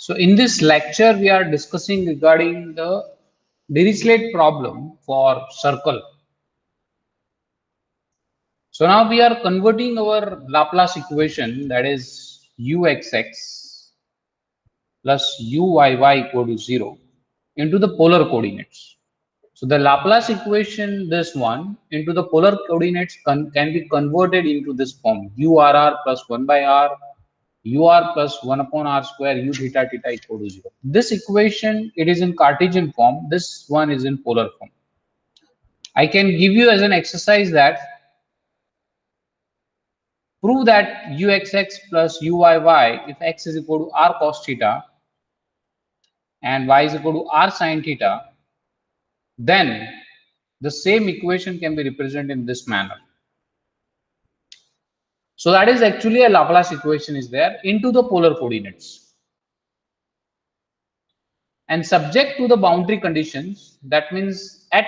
So in this lecture, we are discussing regarding the Dirichlet problem for circle. So now we are converting our Laplace equation, that is uxx plus uyy equal to 0, into the polar coordinates. So the Laplace equation, this one, into the polar coordinates can be converted into this form: urr plus 1 by r, ur plus 1 upon r square, u theta theta equal to 0. This equation, it is in Cartesian form. This one is in polar form. I can give you as an exercise that prove that uxx plus uyy, if x is equal to r cos theta and y is equal to r sin theta, then the same equation can be represented in this manner. So that is actually a Laplace equation is there into the polar coordinates. And subject to the boundary conditions, that means at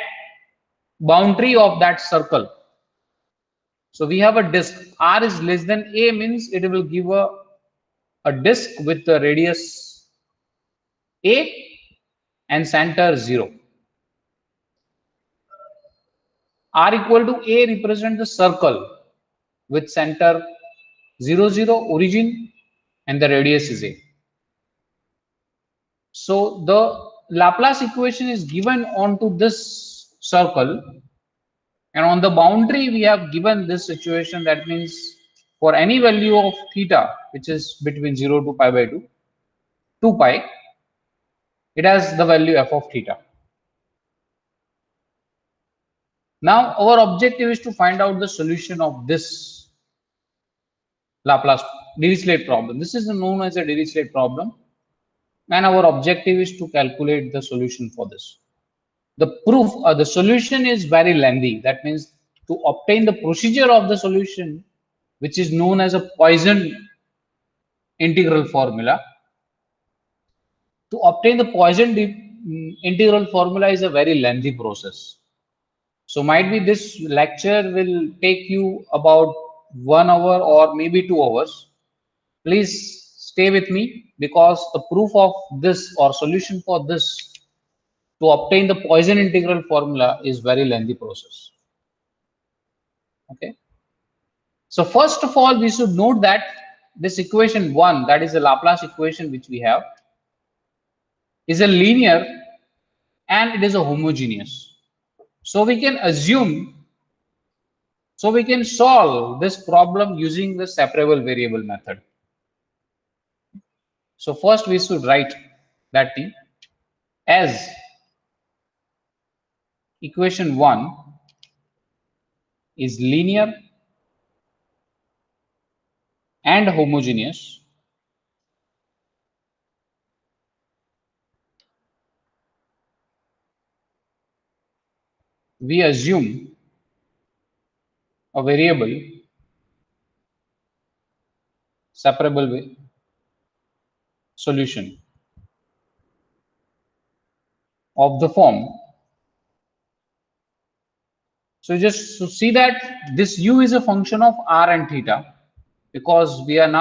boundary of that circle. So we have a disk, r is less than a, means it will give a disk with the radius a and center 0. R equal to a represent the circle with center 0 0 origin and the radius is a. So the Laplace equation is given onto this circle, and on the boundary we have given this situation. That means for any value of theta, which is between 0 to pi by 2 pi, it has the value f of theta. Now our objective is to find out the solution of this Laplace Dirichlet problem. This is known as a Dirichlet problem, and our objective is to calculate the solution for this. The proof or the solution is very lengthy. That means to obtain the procedure of the solution, which is known as a Poisson integral formula. To obtain the Poisson integral formula is a very lengthy process. So might be this lecture will take you about 1 hour or maybe 2 hours. Please stay with me, because the proof of this or solution for this to obtain the Poisson integral formula is very lengthy process. Okay. So first of all, we should note that this equation 1, that is the Laplace equation which we have, is a linear and it is a homogeneous. So we can assume, so we can solve this problem using the separable variable method. So first we should write that thing as equation 1 is linear and homogeneous. We assume a variable separable solution of the form. So just to see that this u is a function of r and theta, because we have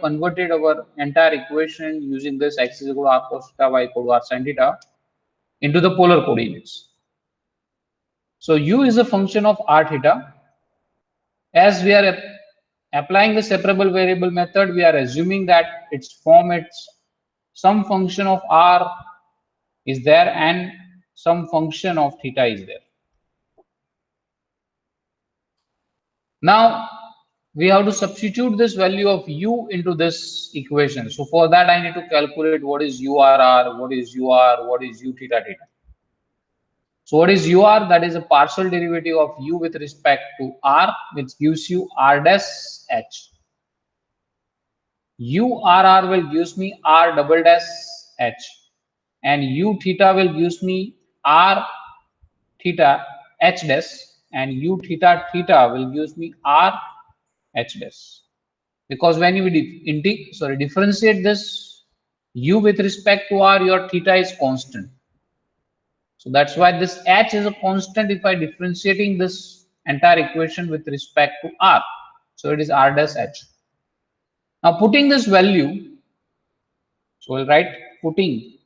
converted our entire equation using this x is equal to r cos theta, y equal to r sin theta into the polar coordinates. So u is a function of r theta. As we are applying the separable variable method, we are assuming that its form, it's some function of r is there and some function of theta is there. Now we have to substitute this value of u into this equation. So for that I need to calculate what is urr, what is ur, what is u theta theta. So what is ur? That is a partial derivative of u with respect to r, which gives you r dash h. urr will gives me r double dash h, and u theta will gives me r theta h dash, and u theta theta will gives me r h dash. Because when you differentiate this u with respect to r, your theta is constant. So that's why this h is a constant if I differentiating this entire equation with respect to r. So it is r dash h. Now putting this value So we'll write putting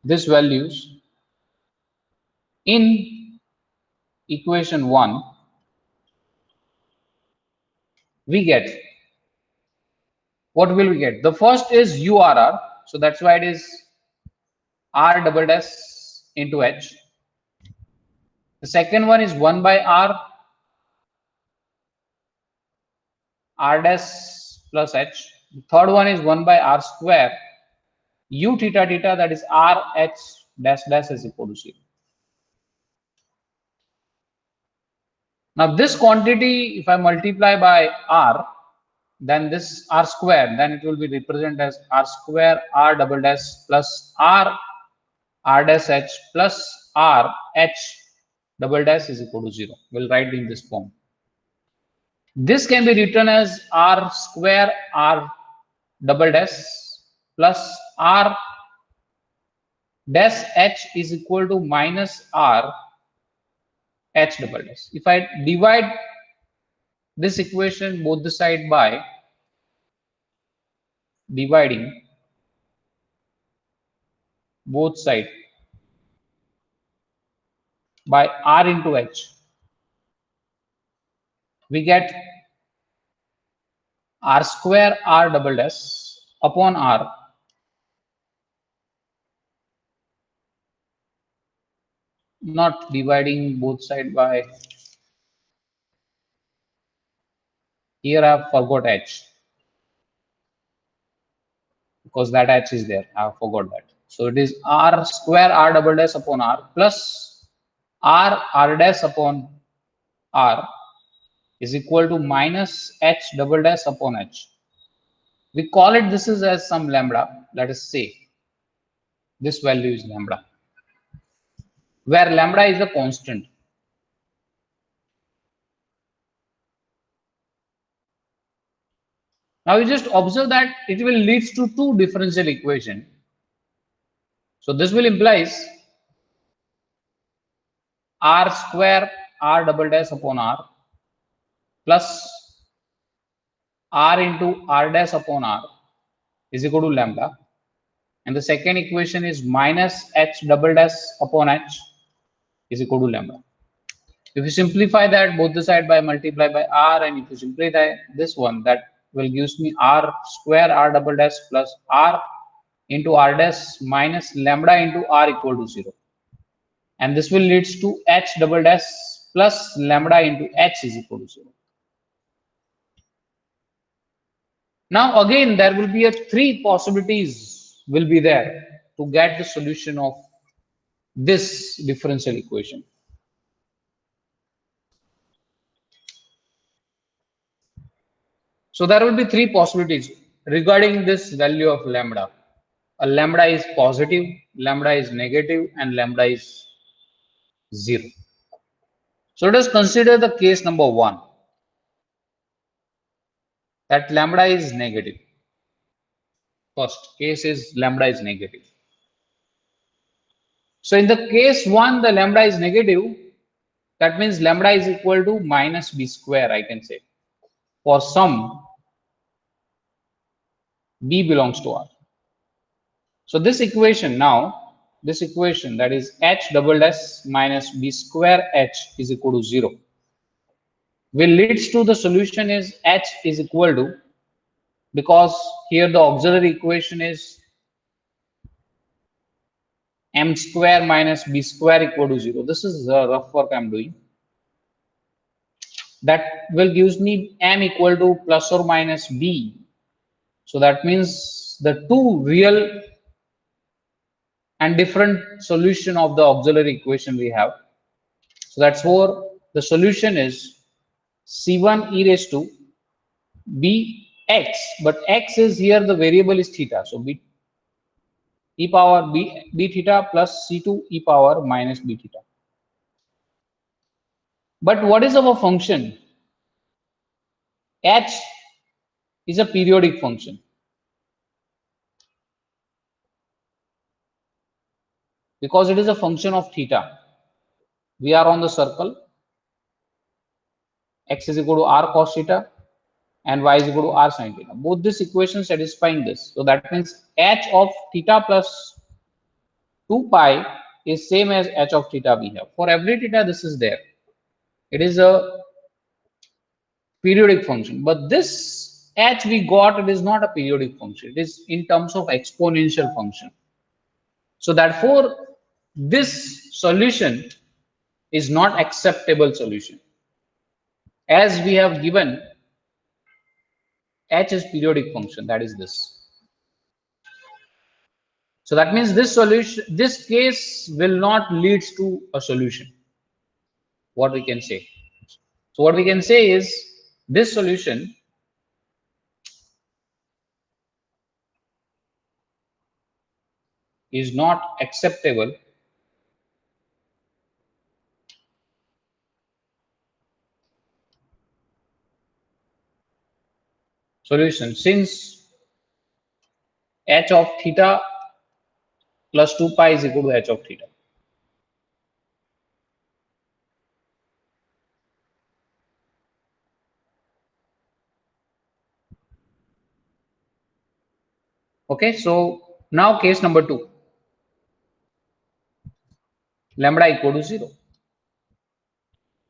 these values in equation 1, we get, what will we get? The first is URR, so that's why it is R double dash into H. The second one is 1 by R dash plus H. The third one is 1 by R square U theta theta, that is R H dash dash is equal to 0. Now this quantity, if I multiply by R, then this R square, then it will be represented as R square R double dash plus R dash H plus R H double dash is equal to 0. We'll write in this form. This can be written as R square R double dash plus R dash H is equal to minus R H double dash. If I divide this equation both the side by dividing both side by R into H, we get R square R double dash upon R not dividing both side by, here I have forgot H because that H is there, I have forgot that. So it is R square R double dash upon R plus R dash upon R is equal to minus H double dash upon H. We call it, this is as some lambda, let us say this value is lambda, where lambda is a constant. Now you just observe that it will lead to two differential equation. So this will implies R square R double dash upon R plus R into R dash upon R is equal to lambda. And the second equation is minus H double dash upon H is equal to lambda. If you simplify that both the side by multiply by R, and if you simplify this one, that will gives me R square R double dash plus R into R dash minus lambda into R equal to 0. And this will leads to H double dash plus lambda into H is equal to 0. Now again, there will be three possibilities will be there to get the solution of this differential equation. So there will be three possibilities regarding this value of lambda. A lambda is positive, lambda is negative, and lambda is 0. So let us consider the case number 1, that lambda is negative. First case is lambda is negative. So in the case 1, the lambda is negative. That means lambda is equal to minus b square, I can say, for some b belongs to R. So this equation now, this equation, that is H double dash minus b square H is equal to 0, will leads to the solution is H is equal to, because here the auxiliary equation is m square minus b square equal to 0. This is the rough work I'm doing. That will gives me m equal to plus or minus b. So that means the two real and different solution of the auxiliary equation we have. So that's why the solution is c1 e raised to bx, but x is here, the variable is theta. So b e power b theta plus c2 e power minus b theta. But what is our function? H is a periodic function. Because it is a function of theta. We are on the circle. X is equal to r cos theta. and y is equal to r sin theta. Both this equation satisfying this. So that means h of theta plus 2 pi is same as h of theta we have. For every theta, this is there. It is a periodic function. But this h we got, it is not a periodic function. It is in terms of exponential function. So therefore, this solution is not acceptable solution. As we have given h is periodic function, that is this. So that means this solution, this case will not lead to a solution. What we can say. So what we can say is this solution is not acceptable solution since h of theta plus 2 pi is equal to h of theta. Okay, so now case number 2, lambda equal to 0.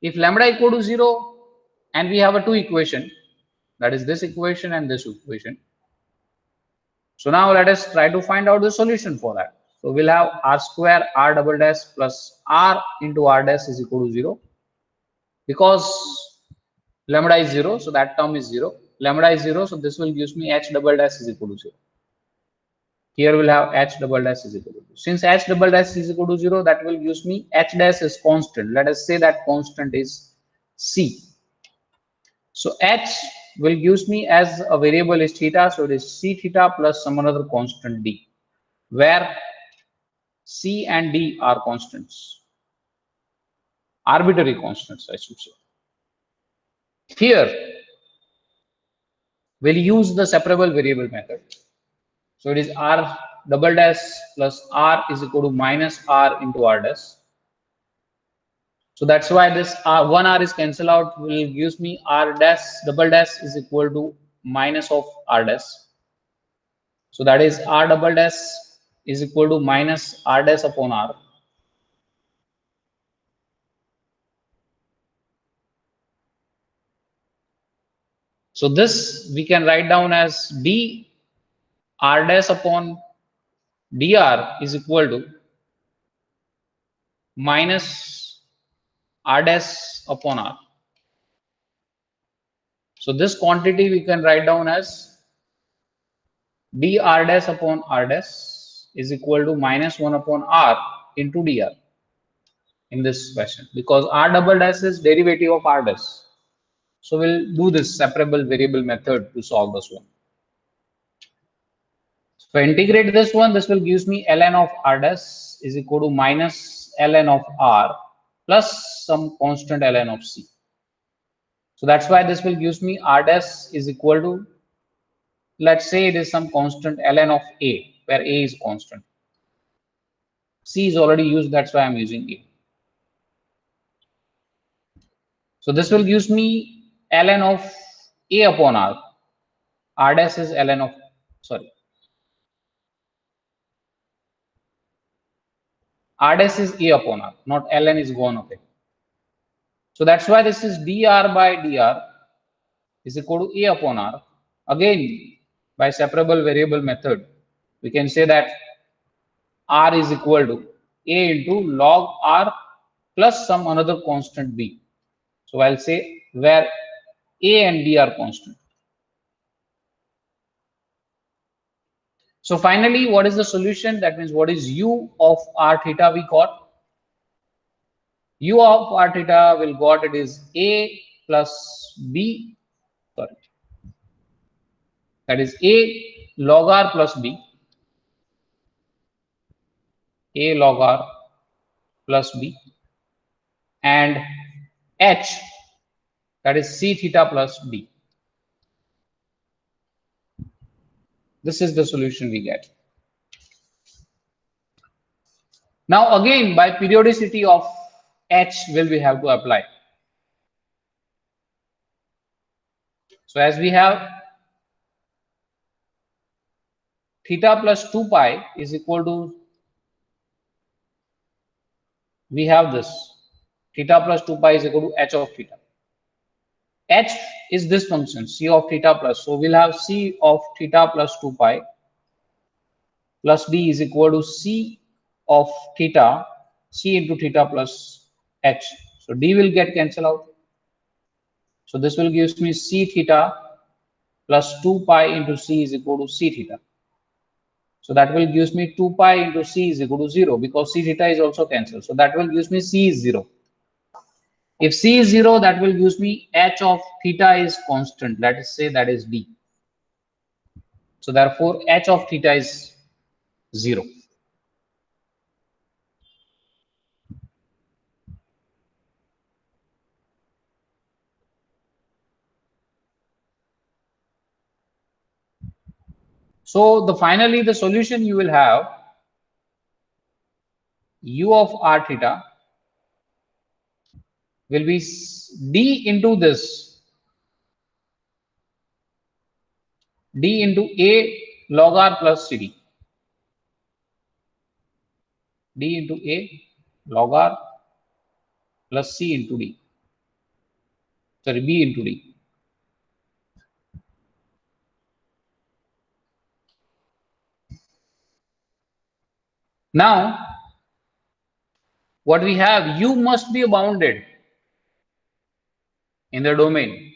If lambda equal to 0 and we have a two equation, that is this equation and this equation. So now let us try to find out the solution for that. So we'll have r square r double dash plus r into r dash is equal to 0. Because lambda is 0, so that term is 0. Lambda is 0, so this will gives me h double dash is equal to 0. Here we'll have h double dash is equal to 0. Since h double dash is equal to 0, that will gives me h dash is constant. Let us say that constant is c. So h will gives me as a variable is theta, so it is c theta plus some another constant d, where c and d are constants, arbitrary constants I should say. Here we'll use the separable variable method. So it is r double dash plus r is equal to minus r into r dash. So that's why this one r is cancelled out, will gives me r dash double dash is equal to minus of r dash. So that is r double dash is equal to minus r dash upon r. So this we can write down as d r dash upon dr is equal to minus r dash upon r. So this quantity we can write down as dr dash upon r dash is equal to minus 1 upon r into dr in this fashion, because r double dash is derivative of r dash. So we'll do this separable variable method to solve this one. So integrate this one, this will gives me ln of r dash is equal to minus ln of r plus some constant ln of c. So that's why this will gives me r dash is equal to, let's say it is some constant ln of a, where a is constant. C is already used, that's why I'm using a. So this will gives me ln of a upon r. R dash is ln of, sorry, r dash is a upon r, not ln is gone away. So that's why this is dr by dr is equal to a upon r. Again, by separable variable method, we can say that r is equal to a into log r plus some another constant b. So I'll say where a and b are constant. So finally, what is the solution? That means what is u of r theta we got? U of r theta will got, it is a plus b, sorry, that is a log r plus b, a log r plus b, and h, that is c theta plus d. This is the solution we get. Now again, by periodicity of h will we have to apply. So as we have theta plus 2 pi is equal to, we have this theta plus 2 pi is equal to h of theta. H is this function c of theta plus, so we'll have c of theta plus 2 pi plus d is equal to c of theta, c into theta plus h. So d will get cancelled out. So this will give me c theta plus 2 pi into c is equal to c theta. So that will give me 2 pi into c is equal to 0 because c theta is also cancelled. So that will give me c is 0. If c is 0, that will give me h of theta is constant. Let us say that is d. So therefore h of theta is 0. So finally the solution you will have u of r theta will be d into this, d into a log r plus cd, d into a log r plus c into d, sorry, b into d. Now what we have, u must be bounded in the domain.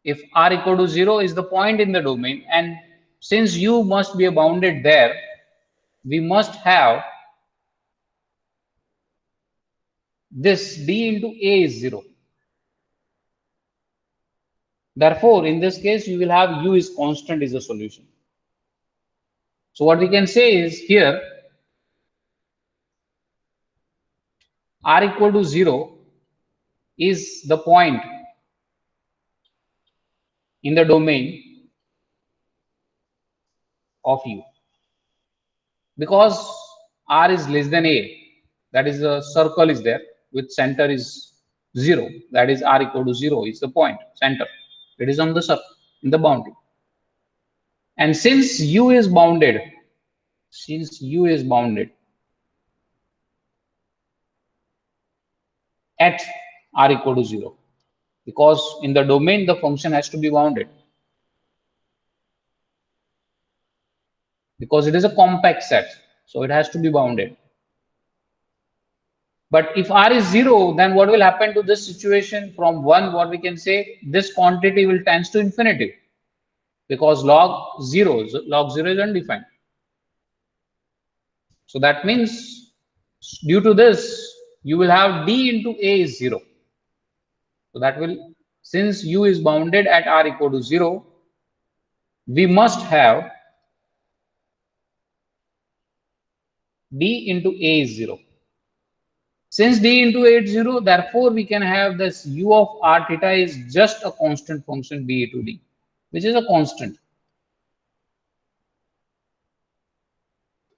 If r equal to 0 is the point in the domain, and since u must be bounded there, we must have this d into a is 0. Therefore, in this case, you will have u is constant is the solution. So what we can say is here r equal to 0 is the point in the domain of u, because r is less than a, that is the circle is there with center is 0, that is r equal to 0 is the point center, it is on the circle in the boundary. And since u is bounded, at r equal to 0, because in the domain the function has to be bounded, because it is a compact set, so it has to be bounded. But if r is 0, then what will happen to this situation? From 1, what we can say, this quantity will tends to infinity, because log 0 is undefined. So that means due to this, you will have d into a is 0. So that will, since u is bounded at r equal to 0, we must have d into a is 0. Since d into a is 0, therefore we can have this u of r theta is just a constant function b into d, which is a constant.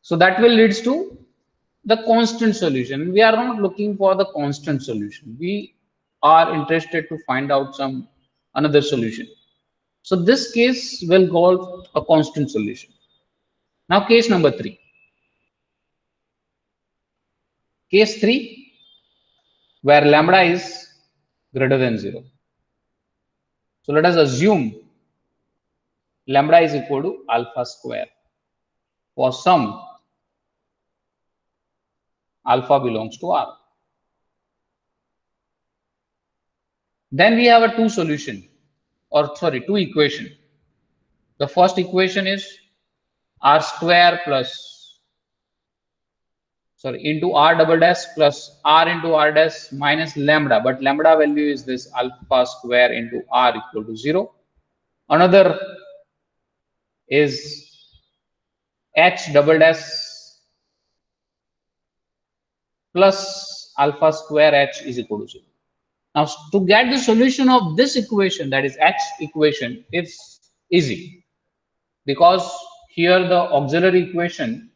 So that will leads to the constant solution. We are not looking for the constant solution. We are interested to find out some another solution. So this case will call a constant solution. Now case number 3. Case 3, where lambda is greater than 0. So let us assume lambda is equal to alpha square for some alpha belongs to R. Then we have a two equation. The first equation is R square plus, into R double dash plus R into R dash minus lambda, but lambda value is this alpha square into R equal to 0. Another is H double dash plus alpha square H is equal to 0. Now to get the solution of this equation, that is H equation, it's easy, because here the auxiliary equation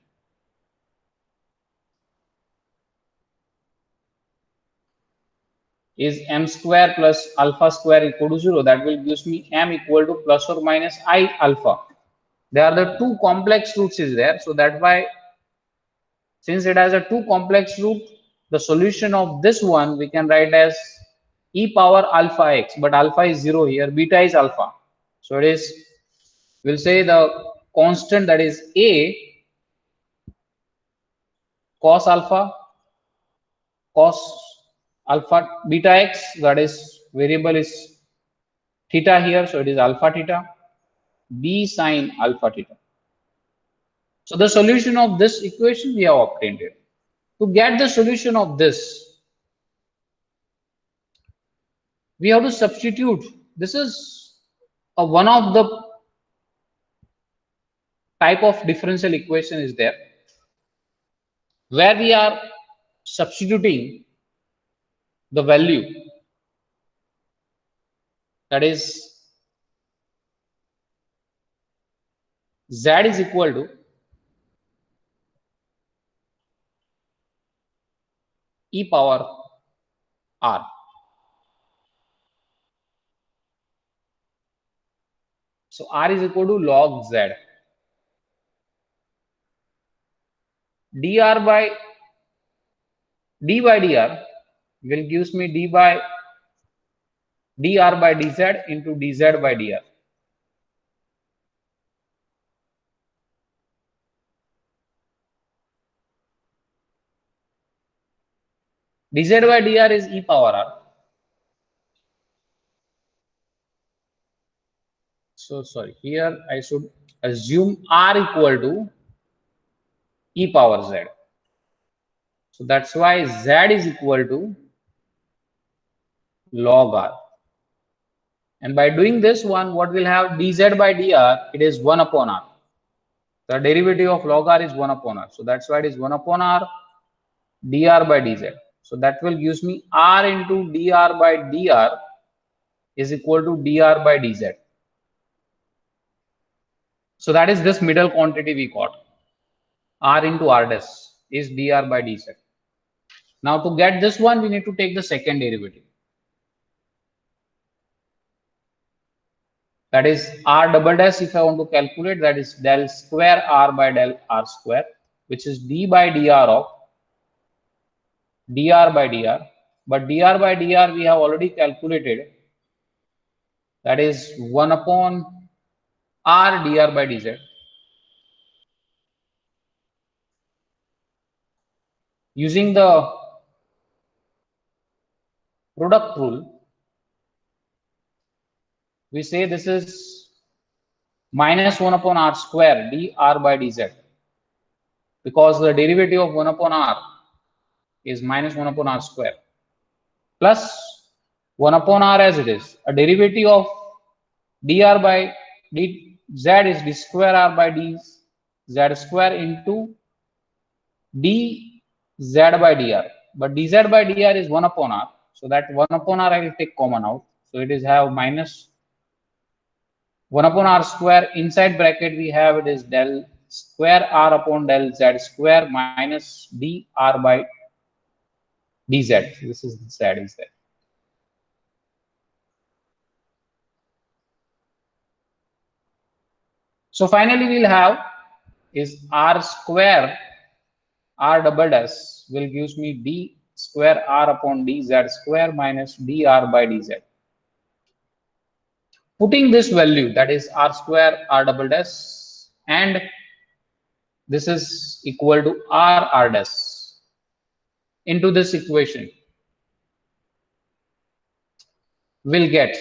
is m square plus alpha square equal to 0. That will gives me m equal to plus or minus I alpha. There are the two complex roots is there. So that's why, since it has a two complex root, the solution of this one we can write as e power alpha x, but alpha is 0 here, beta is alpha. So it is, we'll say the constant that is a cos alpha beta x, that is variable is theta here, so it is alpha theta, b sine alpha theta. So the solution of this equation we have obtained here. To get the solution of this, we have to substitute. This is one of the type of differential equation is there, where we are substituting the value, that is z is equal to e power r. So r is equal to log z. dr by d by dr will gives me dr by dz into dz by dr. dz by dr is e power r. So sorry, here I should assume r equal to e power z. So that's why z is equal to log r. And by doing this one, what will have dz by dr? It is 1 upon r. The derivative of log r is 1 upon r. So that's why it is 1 upon r dr by dz. So that will gives me r into dr by dr is equal to dr by dz. So that is this middle quantity we got. R into r dash is dr by dz. Now to get this one, we need to take the second derivative. That is r double dash, if I want to calculate, that is del square r by del r square, which is d by dr of dr by dr. But dr by dr we have already calculated. That is 1 upon r dr by dz. Using the product rule, we say this is minus 1 upon r square dr by dz, because the derivative of 1 upon r is minus 1 upon r square, plus 1 upon r as it is. A derivative of dr by dz is d square r by dz square into dz by dr. But dz by dr is 1 upon r. So that 1 upon r I will take common out. So it is have minus 1 upon r square. Inside bracket we have it is del square r upon del z square minus dr by dz. This is z is there. So finally we'll have is r square r double dash will gives me d square r upon dz square minus dr by dz. Putting this value, that is r square r double dash, and this is equal to r dash into this equation, will get.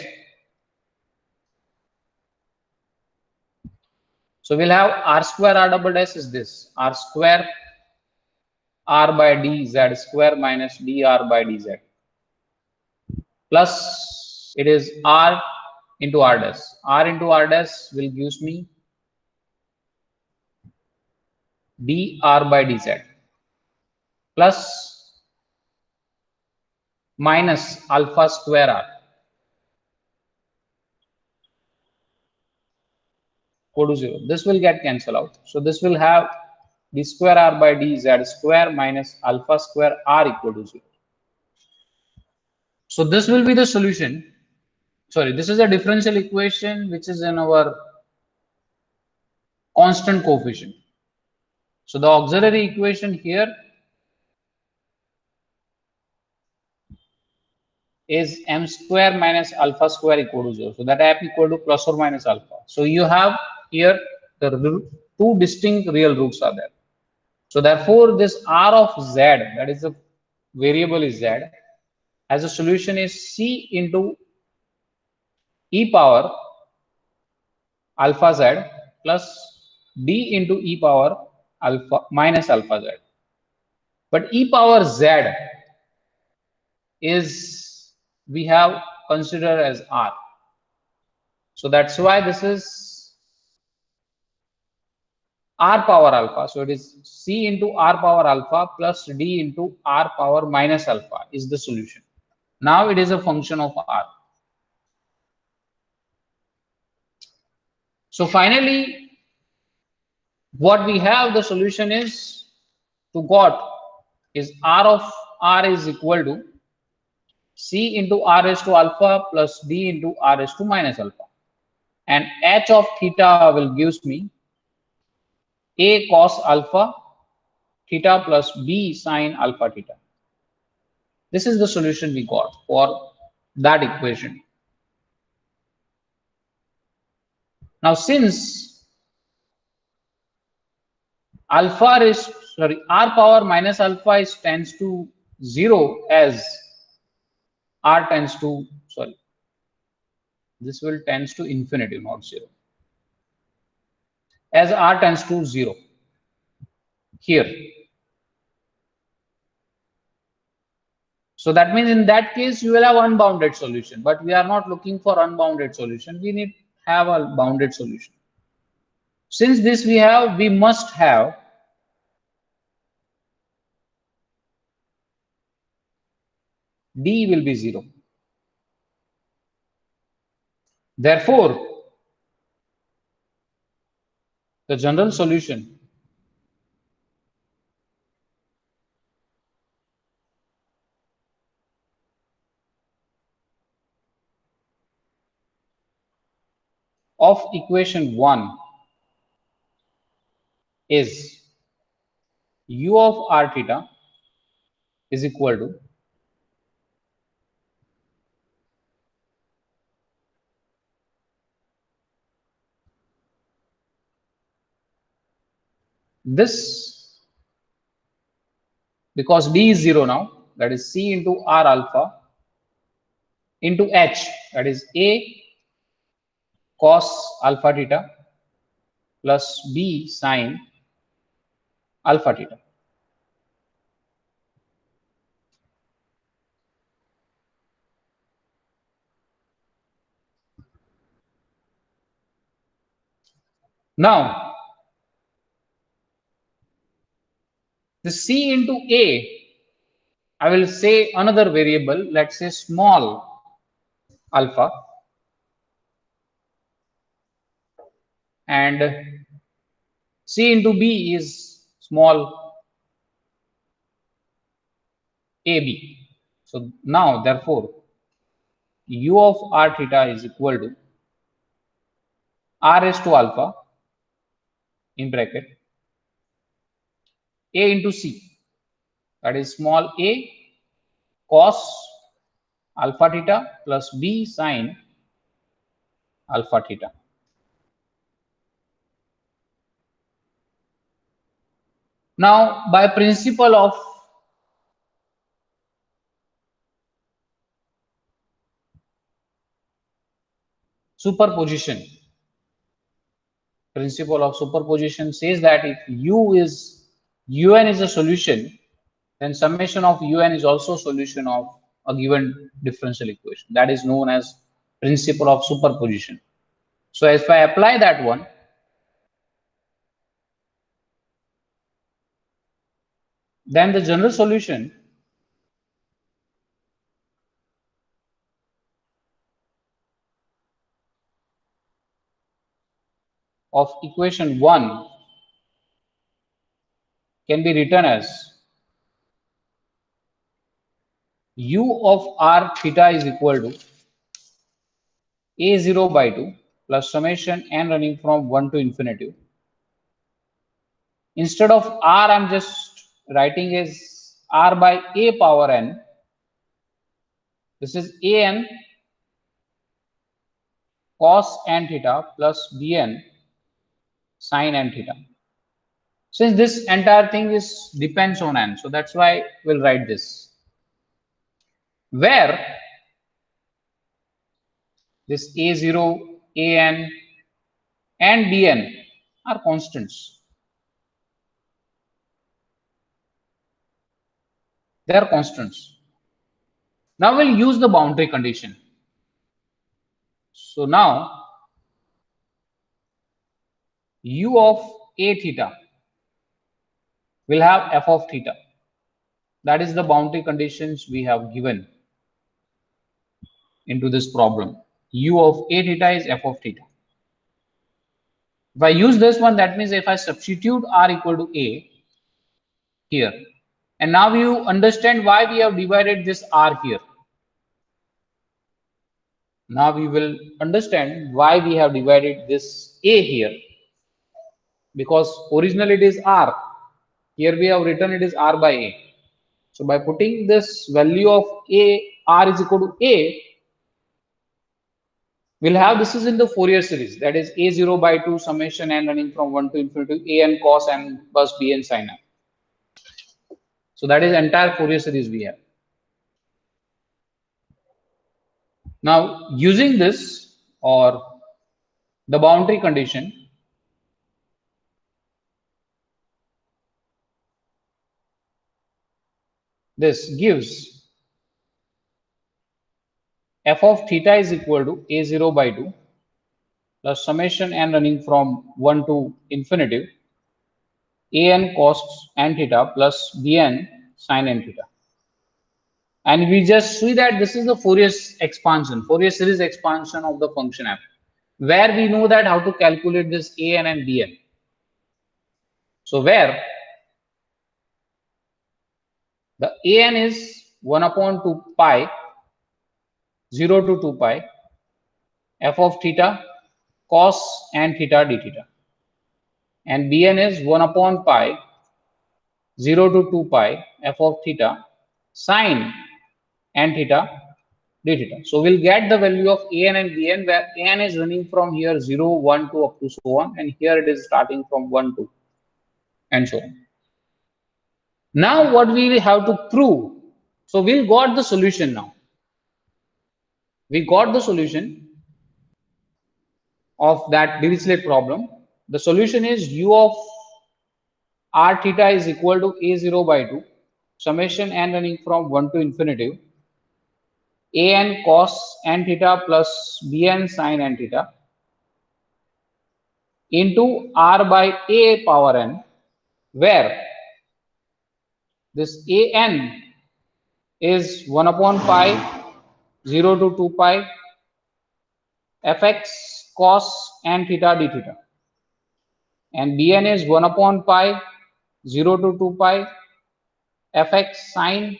So we'll have r square r double dash is this r square r by dz square minus dr by dz, plus it is r into r dash. R into r dash will gives me dr by dz plus minus alpha square r go to 0. This will get cancelled out. So this will have d square r by dz square minus alpha square r equal to 0. So this will be the solution. Sorry, this is a differential equation which is in our constant coefficient. So the auxiliary equation here is m square minus alpha square equal to 0. So that m equal to plus or minus alpha. So you have here the two distinct real roots are there. So therefore this r of z, that is the variable is z, as a solution is c into e power alpha z plus d into e power alpha minus alpha z. But e power z is we have considered as r. So that's why this is r power alpha. So it is c into r power alpha plus d into r power minus alpha is the solution. Now it is a function of r. So finally, what we have the solution is to got is r of r is equal to c into r raised to alpha plus d into r raised to minus alpha. And h of theta will gives me a cos alpha theta plus b sine alpha theta. This is the solution we got for that equation. Now since alpha is sorry r power minus alpha is tends to 0 as r tends to sorry this will tends to infinity, not 0, as r tends to 0 here. So that means in that case you will have unbounded solution, but we are not looking for unbounded solution. We need have a bounded solution. Since this we must have d will be 0. Therefore, the general solution of equation 1 is u of r theta is equal to this, because d is 0 now, that is c into r alpha into h, that is a cos alpha theta plus b sine alpha theta. Now the c into a, I will say another variable, let's say small alpha, and c into b is small ab. So now therefore u of r theta is equal to r raised to alpha in bracket a into c, that is small a cos alpha theta plus b sine alpha theta. Now by principle of superposition, principle of superposition says that if un is a solution, then summation of un is also solution of a given differential equation. That is known as principle of superposition. So if I apply that one, then the general solution of equation 1 can be written as u of r theta is equal to a0 by 2 plus summation n running from 1 to infinity. Instead of r, I'm just writing as r by a power n. This is an cos n theta plus bn sin n theta. Since this entire thing is depends on n, so that's why we'll write this, where this a0, an and bn are constants. They are constants. Now we'll use the boundary condition. So now u of a theta will have f of theta. That is the boundary conditions we have given into this problem. U of a theta is f of theta. If I use this one, that means if I substitute r equal to a here, and now you understand why we have divided this r here. Now we will understand why we have divided this a here, because originally it is r. Here we have written it is r by a. So by putting this value of a, r is equal to a, we'll have this is in the Fourier series, that is a0 by 2 summation n running from 1 to infinity an cos n plus bn sin n. So that is entire Fourier series we have. Now using this or the boundary condition, this gives f of theta is equal to a0 by 2 plus summation n running from 1 to infinity an cos n theta plus bn sin n theta. And we just see that this is the Fourier expansion, Fourier series expansion of the function f, where we know that how to calculate this an and bn. So where the an is 1 upon 2 pi 0 to 2 pi f of theta cos n theta d theta, and bn is 1 upon pi 0 to 2 pi f of theta sin n theta d theta. So we'll get the value of an and bn, where an is running from here 0, 1, 2 up to so on, and here it is starting from 1, 2 and so on. Now what we have to prove, so we got the solution. Now we got the solution of that Dirichlet problem. The solution is u of r theta is equal to a0 by 2 summation n running from 1 to infinity an cos n theta plus bn sin n theta into r by a power n, where this an is 1 upon pi 0 to 2 pi fx cos n theta d theta, and bn is 1 upon pi 0 to 2 pi fx sin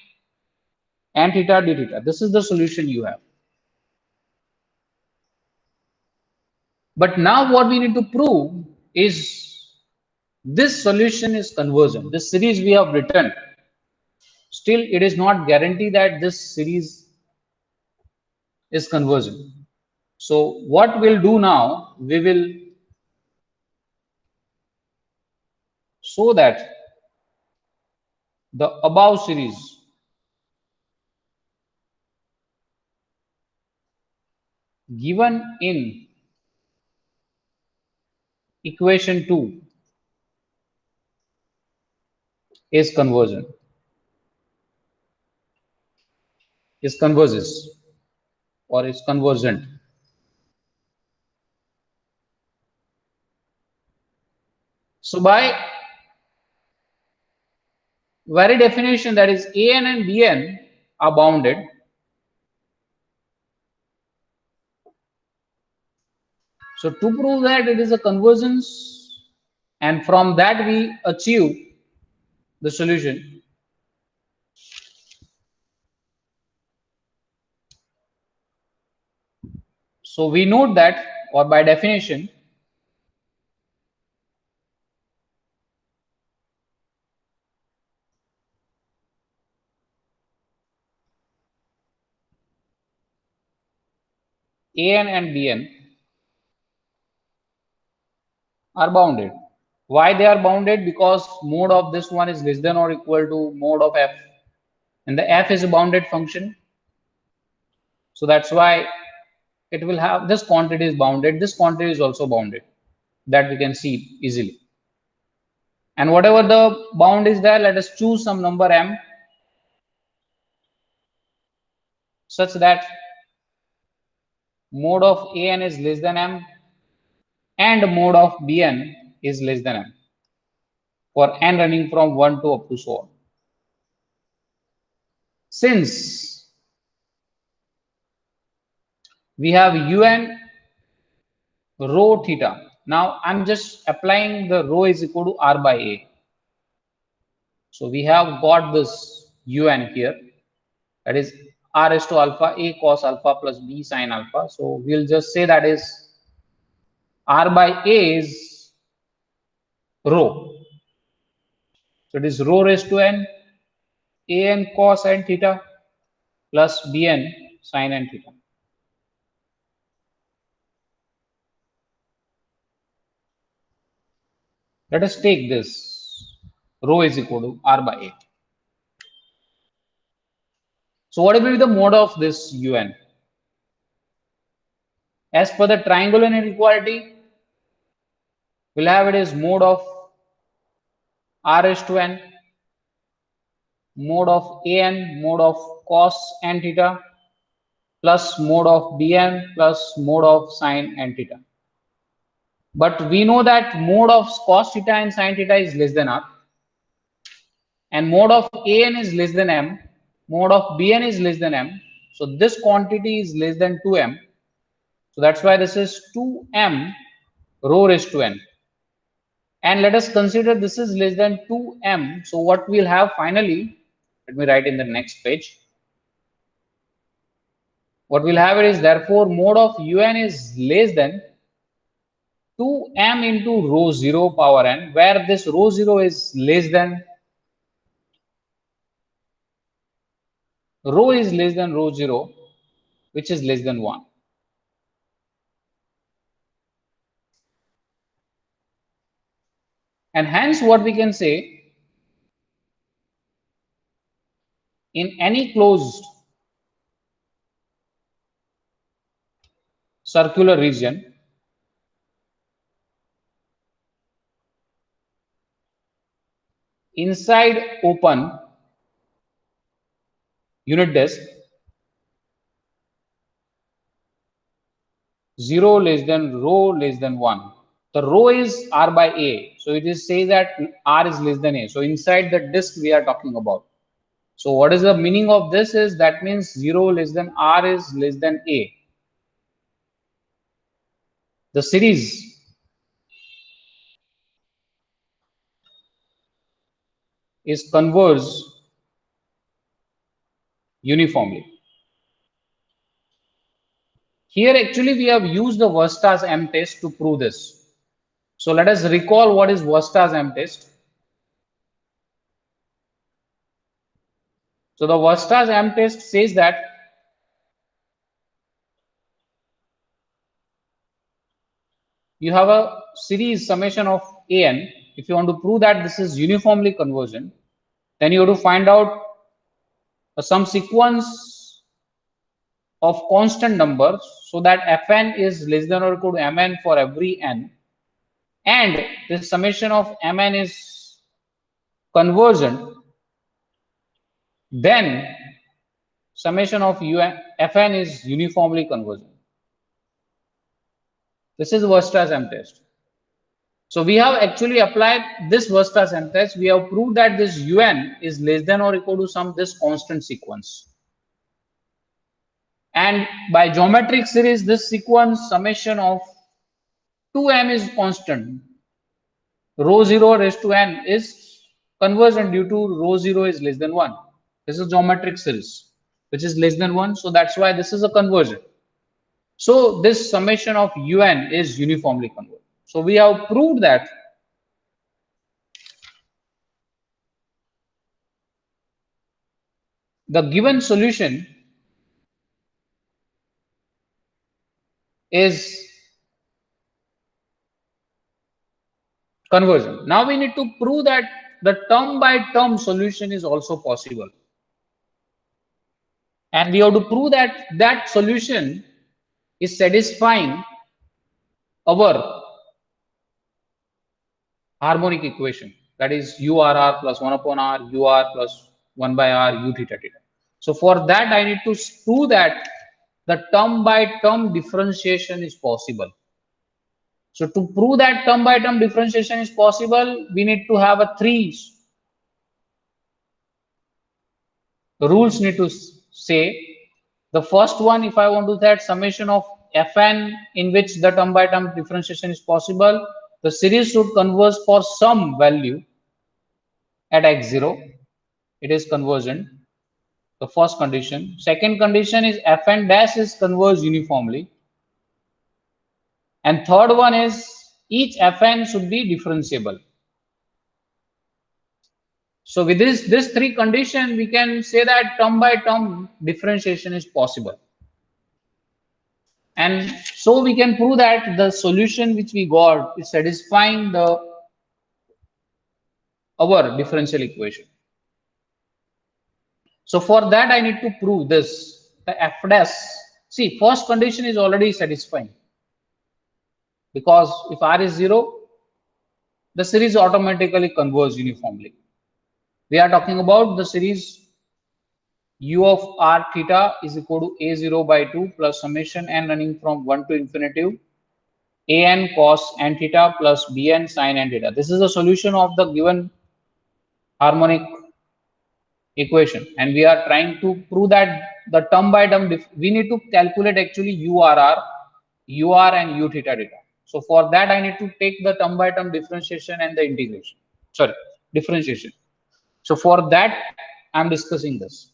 n theta d theta. This is the solution you have. But now what we need to prove is this solution is convergent. This series we have written, still it is not guaranteed that this series is convergent. So what we'll do now, we will show that the above series given in equation 2 is convergent, is converges or is convergent. So by very definition, that is an and bn are bounded. So to prove that it is a convergence, and from that we achieve the solution, So we note that, or by definition, an and bn are bounded. Why they are bounded? Because mode of this one is less than or equal to mode of f, and the f is a bounded function. So that's why it will have this quantity is bounded, this quantity is also bounded, that we can see easily. And whatever the bound is there, let us choose some number m such that mode of an is less than m and mode of bn is less than m for n running from 1 to up to so on. Since we have un rho theta, now I'm just applying the rho is equal to r by a. So we have got this un here, that is r is to alpha a cos alpha plus b sin alpha. So we'll just say that is r by a is rho. So it is rho raised to n an cos n theta plus bn sin n theta. Let us take this rho is equal to r by a. So what will be the mode of this un? As per the triangular inequality, we'll have it as mode of r raised to n, mode of an, mode of cos n theta plus mode of bn plus mode of sin n theta. But we know that mode of cos theta and sin theta is less than r, and mode of an is less than m, mode of bn is less than m. So this quantity is less than 2m. So that's why this is 2m rho raised to n. And let us consider this is less than 2m. So what we'll have finally, let me write in the next page. What we'll have it is therefore mode of un is less than 2m into rho 0 power n, where this rho 0 is less than rho is less than rho 0, which is less than 1. And hence what we can say, in any closed circular region, inside open unit disk, 0 less than rho less than 1. The rho is r by a. So it is say that r is less than a. So inside the disk we are talking about. So what is the meaning of this is that means 0 less than r is less than a. The series is converged uniformly. Here actually we have used the Versta's M test to prove this. So let us recall what is Versta's M test. So the Versta's M test says that you have a series summation of an. If you want to prove that this is uniformly convergent, then you have to find out some sequence of constant numbers so that fn is less than or equal to mn for every n, and the summation of mn is convergent, then summation of fn is uniformly convergent. This is Versta's M test. So we have actually applied this Versta's M test. We have proved that this un is less than or equal to some this constant sequence. And by geometric series, this sequence summation of 2m is constant. Rho 0 raised to n is convergent due to rho 0 is less than 1. This is geometric series, which is less than 1. So that's why this is a convergent. So this summation of un is uniformly convergent. So we have proved that the given solution is convergent. Now we need to prove that the term by term solution is also possible. And we have to prove that that solution is satisfying our harmonic equation, that is urr plus 1 upon r ur plus 1 by r u theta theta. So for that I need to prove that the term by term differentiation is possible. So to prove that term by term differentiation is possible, we need to have a three rules need to say. The first one, if I want to that summation of fn in which the term by term differentiation is possible, the series should converge for some value at x0. It is convergent. The first condition. Second condition is fn dash is converged uniformly. And third one is each fn should be differentiable. So with this three condition, we can say that term by term differentiation is possible. And so we can prove that the solution which we got is satisfying our differential equation. So for that I need to prove this. The f dash. See, first condition is already satisfying, because if r is 0, the series automatically converges uniformly. We are talking about the series u of r theta is equal to a0 by 2 plus summation n running from 1 to infinity an cos n theta plus bn sin n theta. This is the solution of the given harmonic equation, and we are trying to prove that the term by term we need to calculate actually urr, ur and u theta theta. So for that I need to take the term by term differentiation and the integration, sorry, differentiation. So for that I'm discussing this.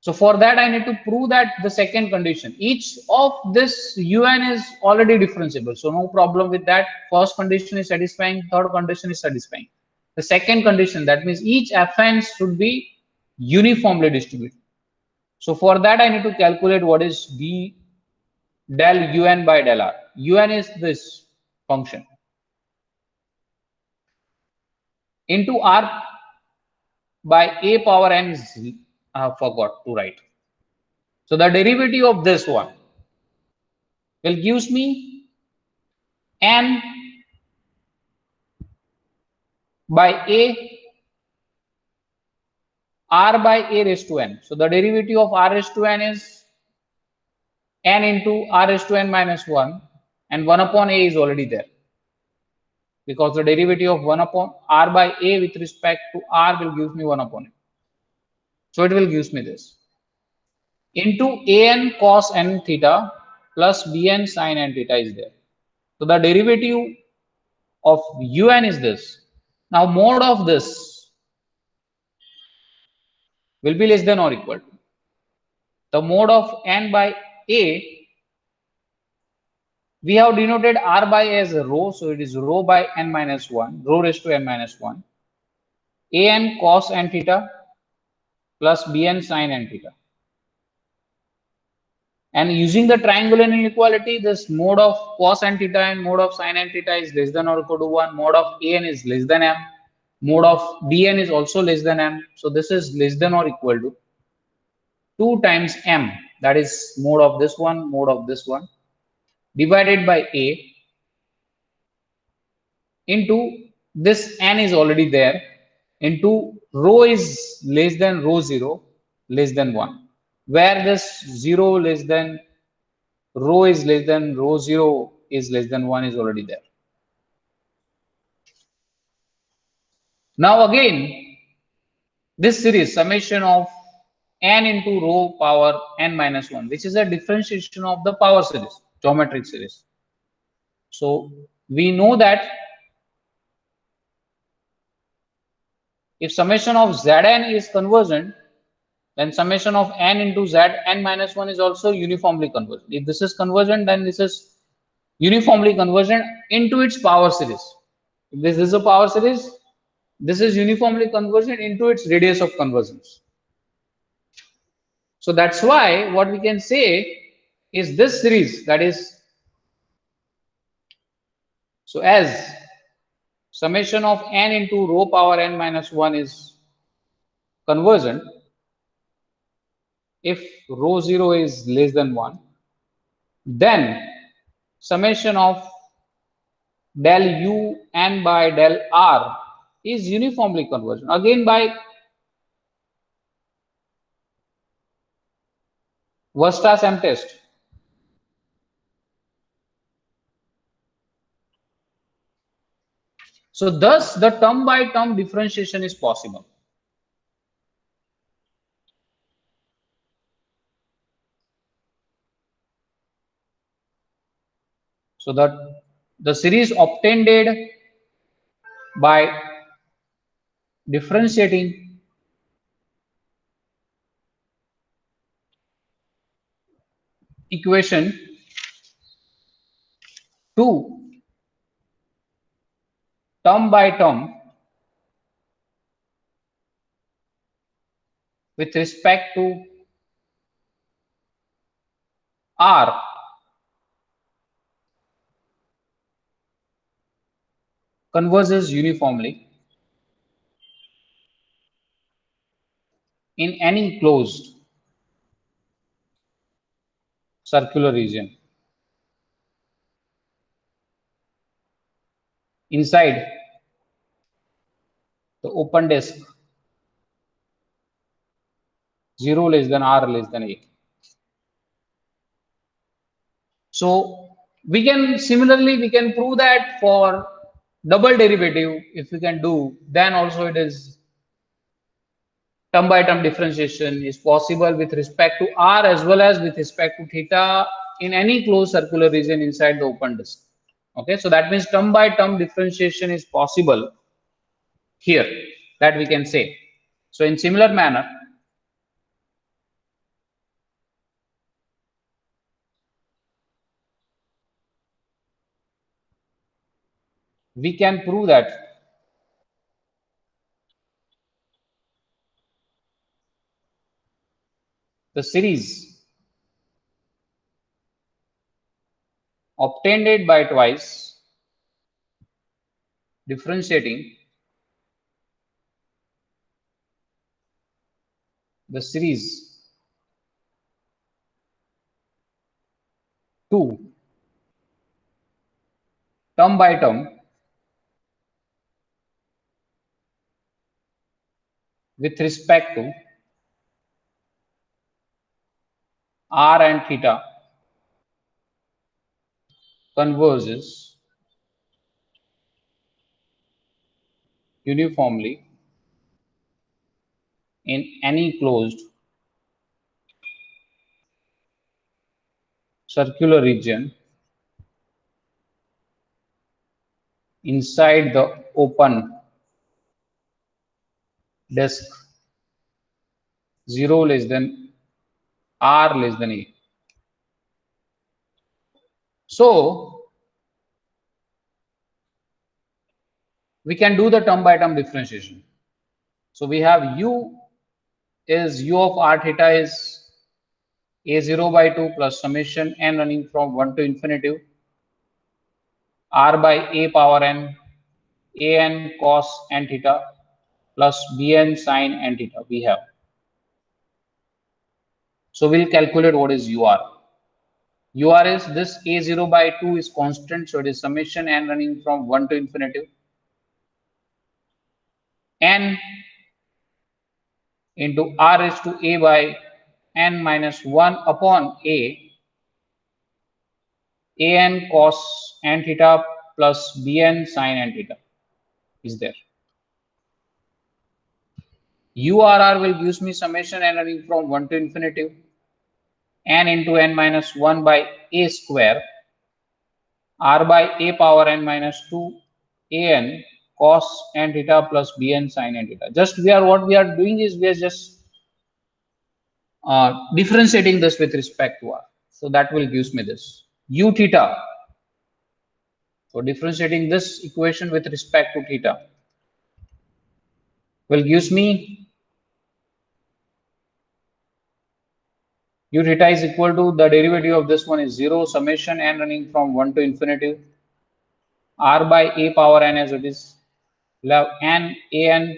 So for that I need to prove that the second condition, each of this un is already differentiable, so no problem with that. First condition is satisfying, third condition is satisfying. The second condition, that means each fn should be uniformly distributed. So for that I need to calculate what is d del un by del r. Un is this function into r by a power n is, I forgot to write. So the derivative of this one will gives me n by a r by a raised to n. So the derivative of r raised to n is n into r raised to n minus 1, and 1 upon a is already there, because the derivative of 1 upon r by a with respect to r will give me 1 upon a. So it will gives me this into an cos n theta plus bn sin n theta is there. So the derivative of un is this. Now mode of this will be less than or equal to the mode of n by a. We have denoted r by a as a rho, so it is rho by n minus 1, rho raised to n minus 1, an cos n theta plus bn sin n theta. And using the triangular inequality, this mode of cos n theta and mode of sin n theta is less than or equal to 1, mode of an is less than m, mode of bn is also less than m. So this is less than or equal to 2 times m, that is mode of this one, mode of this one, divided by a into this n is already there, into rho is less than rho 0 less than 1, where this 0 less than rho is less than rho 0 is less than 1 is already there. Now again, this series summation of n into rho power n minus 1, which is a differentiation of the power series, geometric series. So we know that if summation of Zn is convergent, then summation of n into z n minus 1 is also uniformly convergent. If this is convergent, then this is uniformly convergent into its power series. If this is a power series, this is uniformly convergent into its radius of convergence. So that's why what we can say is this series, that is, so as summation of n into rho power n minus 1 is convergent, if rho 0 is less than 1, then summation of del u n by del r is uniformly convergent, again by Weierstrass-M test. So thus the term by term differentiation is possible. So that the series obtained by differentiating equation 2 term by term with respect to r converges uniformly in any closed circular region inside the open disk 0 less than r less than a. So we can similarly we can prove that for double derivative, if we can do, then also it is term by term differentiation is possible with respect to r as well as with respect to theta in any closed circular region inside the open disk. Okay, so that means term by term differentiation is possible here, that we can say. So in similar manner, we can prove that the series obtained by twice differentiating the series 2 term by term with respect to r and theta converges uniformly in any closed circular region inside the open disk 0 less than r less than a. So we can do the term by term differentiation. So we have u is u of r theta is a0 by 2 plus summation n running from 1 to infinity r by a power n an cos n theta plus bn sin n theta we have. So we'll calculate what is ur. Ur is this a0 by 2 is constant, so it is summation n running from 1 to infinity n into r is to a by n minus 1 upon a an cos n theta plus bn sin n theta is there. URR will gives me summation n running from 1 to infinity n into n minus 1 by a square r by a power n minus 2 an cos n theta plus bn sin n theta. Just we are what we are doing is we are just differentiating this with respect to r. So that will gives me this u theta. So differentiating this equation with respect to theta will gives me u theta is equal to the derivative of this one is 0 summation n running from 1 to infinity r by a power n as it is. We'll have n an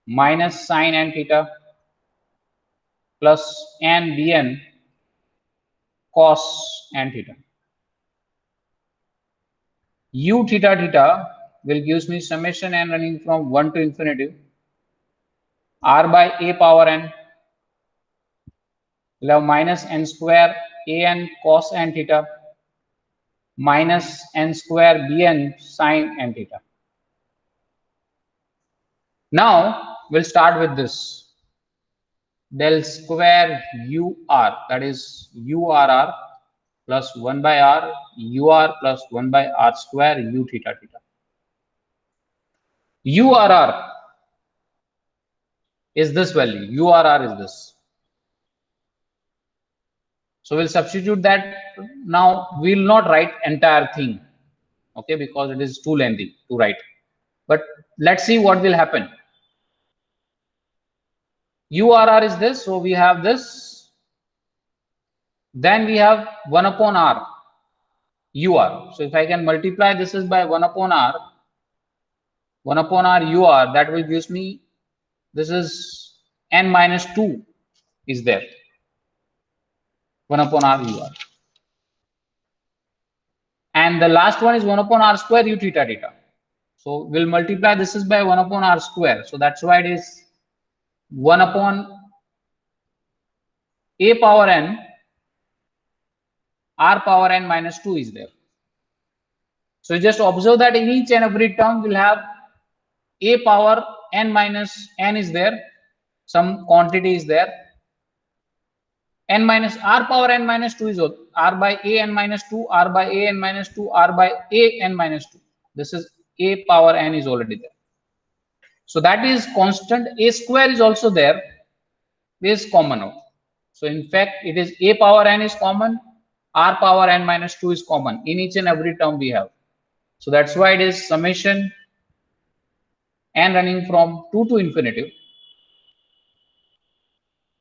minus sine n theta plus n bn cos n theta. U theta theta will gives me summation n running from 1 to infinity r by a power n. We'll have minus n square an cos n theta minus n square bn sine n theta. Now we'll start with this del square ur, that is urr plus 1 by r ur plus 1 by r square u theta theta. Urr is this value, urr is this. So we'll substitute that. Now we'll not write entire thing, okay, because it is too lengthy to write. But let's see what will happen. URR is this, so we have this. Then we have 1 upon r UR. So if I can multiply this is by 1 upon r UR, that will gives me, this is n minus 2 is there. 1 upon r UR. And the last one is 1 upon r square u theta theta. So we'll multiply this is by 1 upon r square. So that's why it is 1 upon a power n r power n minus 2 is there. So you just observe that in each and every term we'll have a power n minus n is there, some quantity is there, n minus r power n minus 2 is r by a n minus 2, r by a n minus 2, r by a n minus 2. This is a power n is already there. So that is constant. A square is also there, is common out. So in fact it is a power n is common, r power n minus 2 is common in each and every term we have. So that's why it is summation n running from 2 to infinity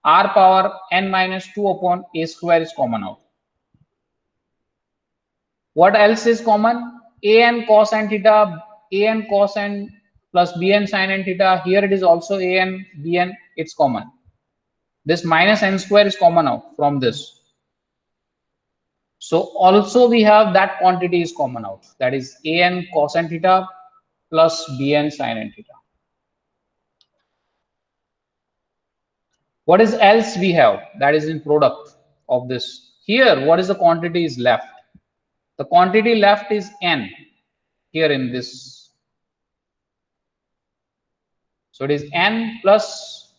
r power n minus 2 upon a square is common out. What else is common? An cos n theta, an cos n plus bn sin n theta. Here it is also an bn, it's common. This minus n square is common out from this. So also we have that quantity is common out, that is an cos n theta plus bn sin n theta. What is else we have? That is in product of this. Here what is the quantity is left? The quantity left is n here in this. So it is n plus,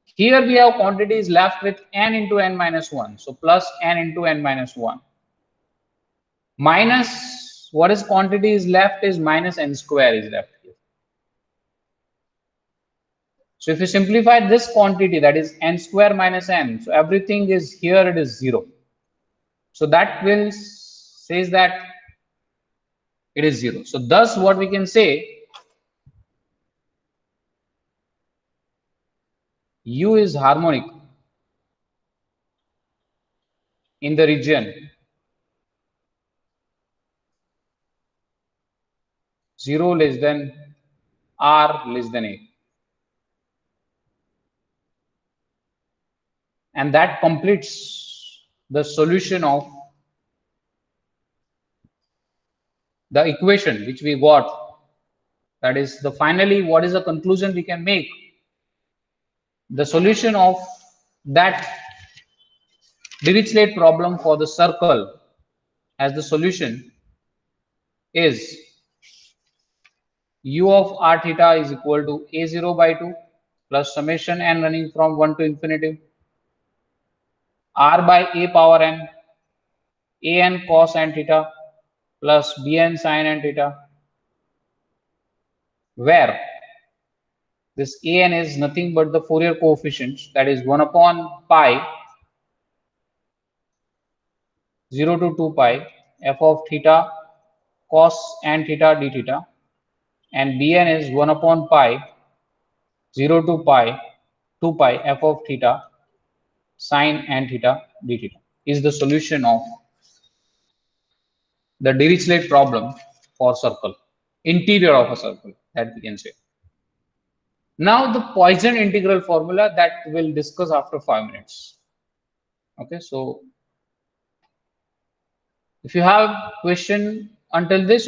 here we have quantities left with n into n minus 1. So plus n into n minus 1. Minus what is quantity is left is minus n square is left here. So if you simplify this quantity, that is n square minus n, so everything is here, it is 0. So that will says that it is 0. So thus what we can say, U is harmonic in the region 0 less than r less than a. And that completes the solution of the equation which we got. That is the finally what is the conclusion we can make? The solution of that Dirichlet problem for the circle as the solution is u of r theta is equal to a0 by 2 plus summation n running from 1 to infinity r by a power n an cos n theta plus bn sin n theta, where This an is nothing but the Fourier coefficient, that is 1 upon pi 0 to 2 pi f of theta cos and theta d theta, and bn is 1 upon pi 0 to pi 2 pi f of theta sine and theta d theta is the solution of the Dirichlet problem for circle, interior of a circle, that we can say. Now the Poisson integral formula that we'll discuss after 5 minutes. Okay, so if you have question until this,